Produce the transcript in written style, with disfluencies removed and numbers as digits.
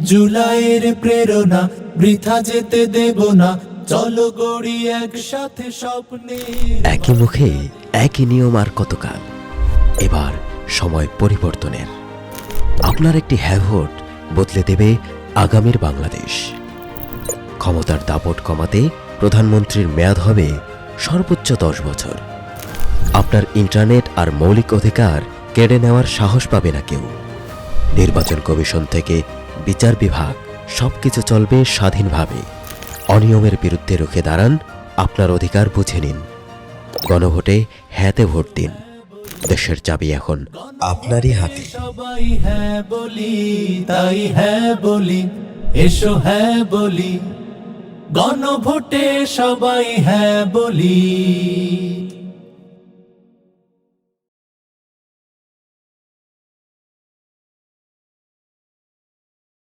জুলাইয়ের প্রেরণা বৃথা যেতে দেব না, চলো গড়ি একসাথে স্বপ্নে। একই মুখে একই নিয়ম আর কতকাল। এবার সময় পরিবর্তনের। আপনার একটি হ্যাঁ ভোট বদলে দেবে আগামীর বাংলাদেশ। ক্ষমতার দাপট কমাতে প্রধানমন্ত্রীর মেয়াদ হবে সর্বোচ্চ 10 বছর। আপনার ইন্টারনেট আর মৌলিক অধিকার কেড়ে নেওয়ার সাহস পাবে না কেউ। নির্বাচন কমিশন থেকে বিচার বিভাগ সবকিছু চলবে স্বাধীনভাবে। অনিয়মের বিরুদ্ধে রুখে দাঁড়ান, আপনার অধিকার বুঝে নিন। গণভোটে হ্যাঁতে ভোট দিন। দেশের চাবি এখন আপনারই হাতে। সবাই হ্যাঁ বলি, তাই হ্যাঁ বলি, এসো হ্যাঁ বলি, গণভোটে সবাই হ্যাঁ বলি।